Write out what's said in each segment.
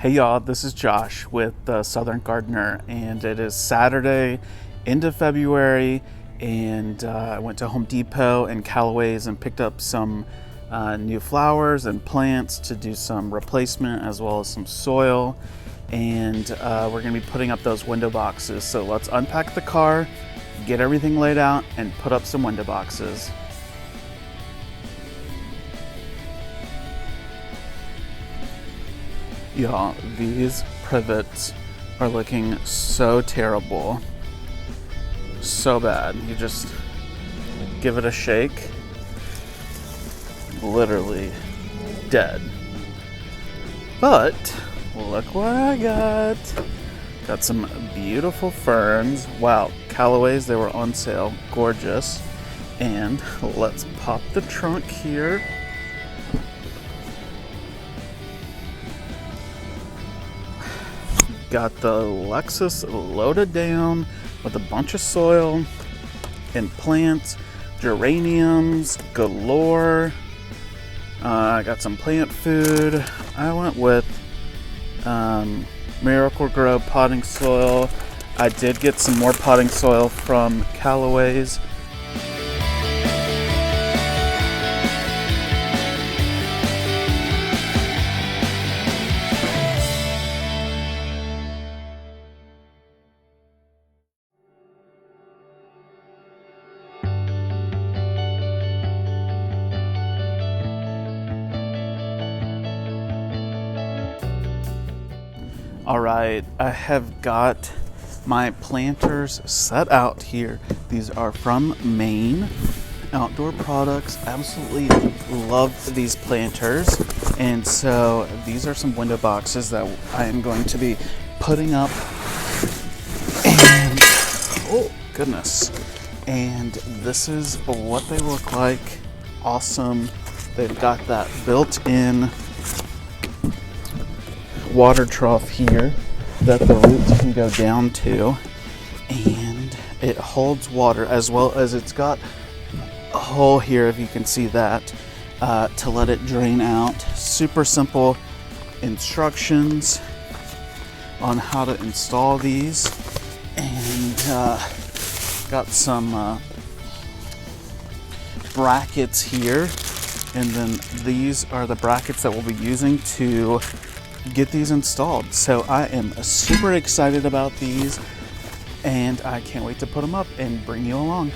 Hey y'all, this is Josh with Southern Gardener, and it is Saturday, end of February, and I went to Home Depot and Calloway's and picked up some new flowers and plants to do some replacement as well as some soil, and we're going to be putting up those window boxes. So let's unpack the car, get everything laid out, and put up some window boxes. Y'all, these privets are looking so terrible. So bad. You just give it a shake. Literally dead. But look what I got. Got some beautiful ferns. Wow, Callaway's, they were on sale. Gorgeous. And let's pop the trunk here. Got the Lexus loaded down with a bunch of soil and plants, geraniums galore. I got some plant food. I went with Miracle-Gro potting soil. I did get some more potting soil from Callaway's. All right, I have got my planters set out here. These are from Mayne Outdoor Products. Absolutely love these planters. And so these are some window boxes that I am going to be putting up. And, oh goodness. And this is what they look like. Awesome. They've got that built-in water trough here that the roots can go down to, and it holds water, as well as it's got a hole here, if you can see that, to let it drain out. Super simple instructions on how to install these, and got some brackets here, and then these are the brackets that we'll be using to get these installed. So I am super excited about these, and I can't wait to put them up and bring you along.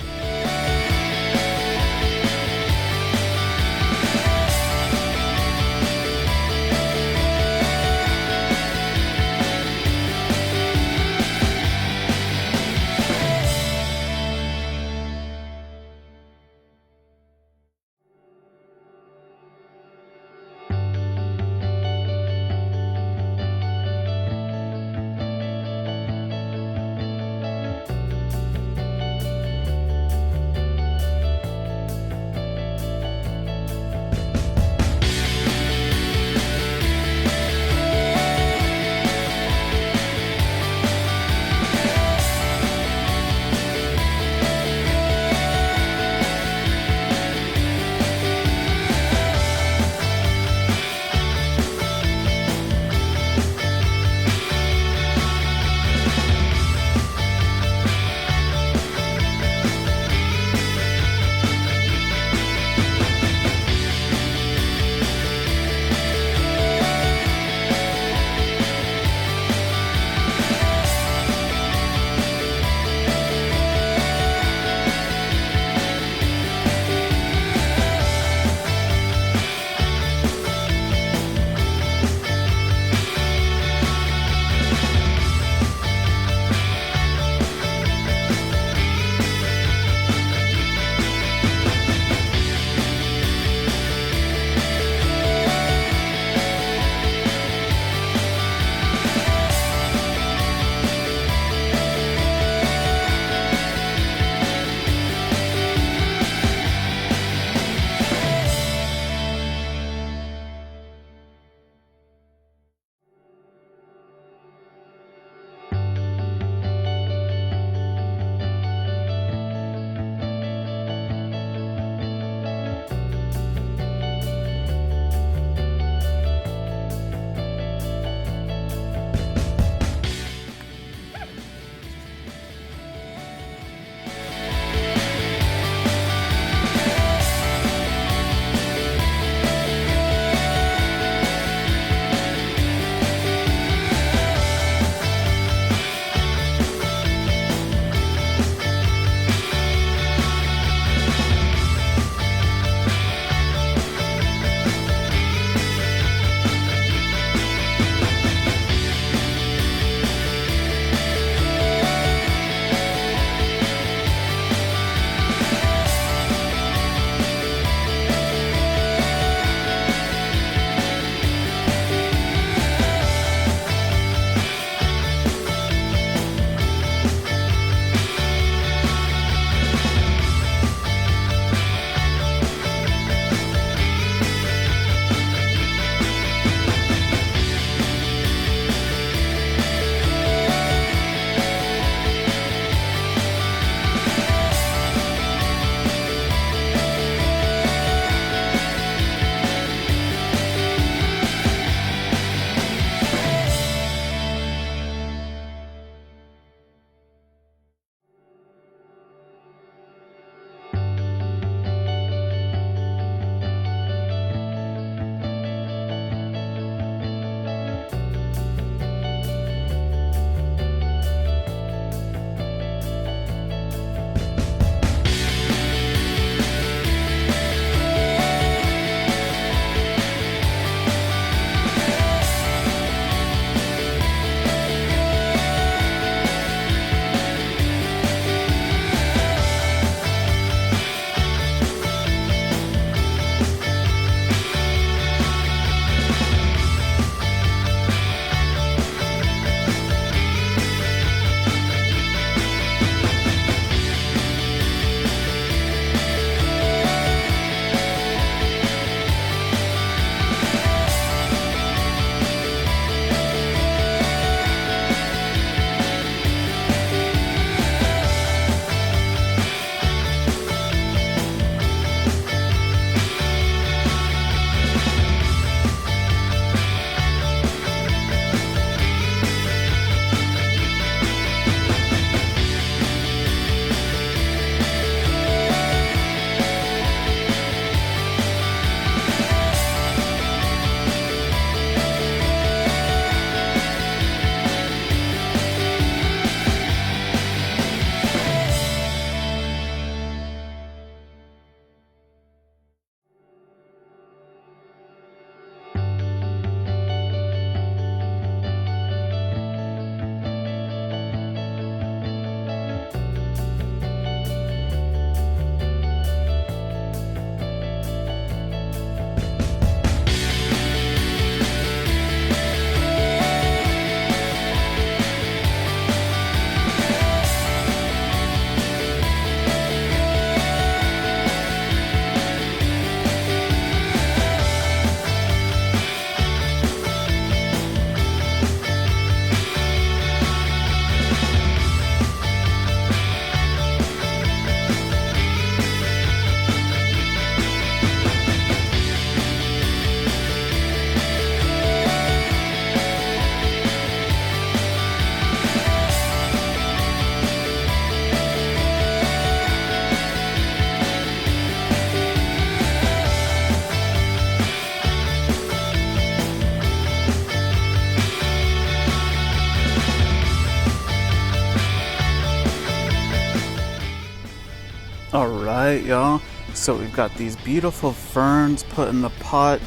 Alright, y'all. So we've got these beautiful ferns put in the pot.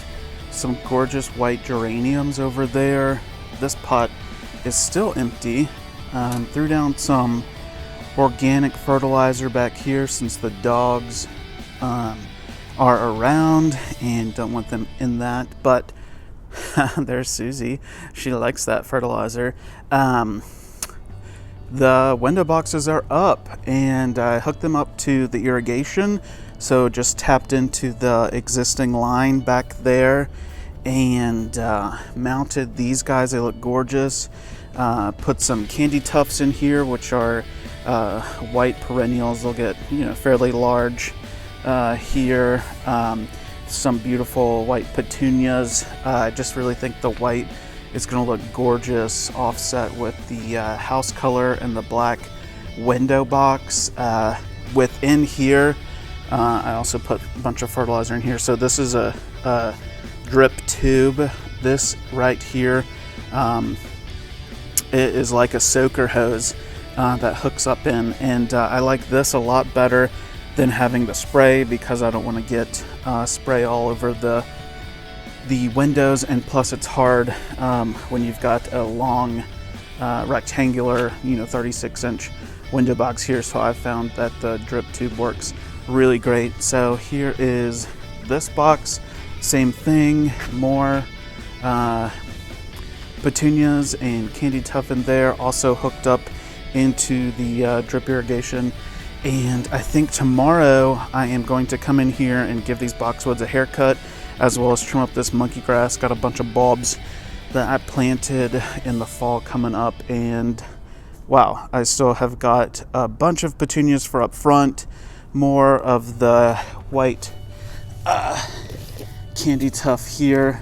Some gorgeous white geraniums over there. This pot is still empty. Threw down some organic fertilizer back here since the dogs are around and don't want them in that. But there's Susie. She likes that fertilizer. The window boxes are up, and I hooked them up to the irrigation, so just tapped into the existing line back there and mounted these guys. They look gorgeous. Put some candy tufts in here, which are white perennials. They'll get fairly large here. Some beautiful white petunias. I just really think the white is going to look gorgeous offset with the house color and the black window box. Within here, I also put a bunch of fertilizer in here. So this is a drip tube. This right here, it is like a soaker hose that hooks up in. And I like this a lot better than having the spray because I don't want to get spray all over the windows, and plus it's hard when you've got a long rectangular 36-inch window box here. So I've found that the drip tube works really great. So here is this box, same thing, more petunias and candy tuft in there, also hooked up into the drip irrigation. And I think tomorrow I am going to come in here and give these boxwoods a haircut, as well as trim up this monkey grass. Got a bunch of bulbs that I planted in the fall coming up, and wow, I still have got a bunch of petunias for up front, more of the white candy tuft here.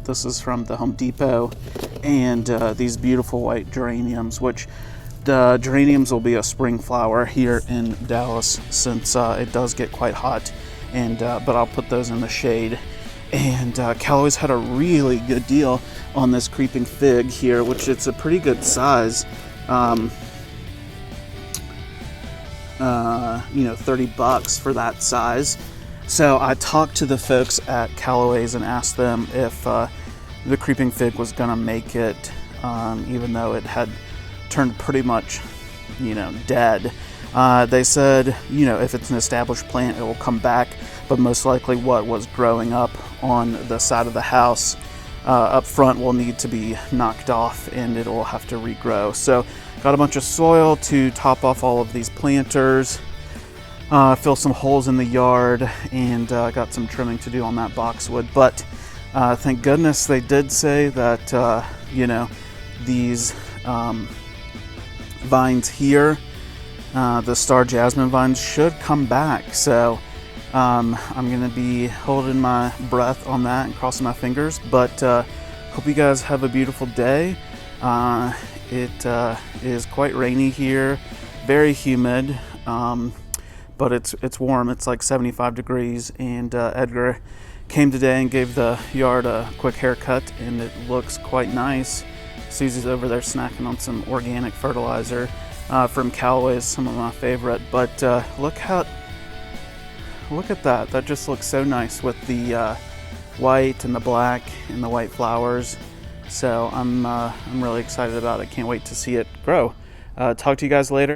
This is from the Home Depot, and these beautiful white geraniums, which the geraniums will be a spring flower here in Dallas since it does get quite hot. And but I'll put those in the shade. And Calloway's had a really good deal on this creeping fig here, which it's a pretty good size. $30 for that size. So I talked to the folks at Calloway's and asked them if the creeping fig was gonna make it, even though it had turned pretty much dead. They said, if it's an established plant, it will come back, but most likely what was growing up on the side of the house up front will need to be knocked off, and it will have to regrow. So got a bunch of soil to top off all of these planters, fill some holes in the yard, and got some trimming to do on that boxwood. But thank goodness they did say that, these vines here, the star jasmine vines, should come back. So I'm gonna be holding my breath on that and crossing my fingers, but hope you guys have a beautiful day. It is quite rainy here, very humid, but it's warm. It's like 75 degrees, and Edgar came today and gave the yard a quick haircut, and it looks quite nice. Susie's over there snacking on some organic fertilizer from Calloway's, some of my favorite. But look at that. That just looks so nice with the white and the black and the white flowers. So I'm really excited about it. Can't wait to see it grow. Talk to you guys later.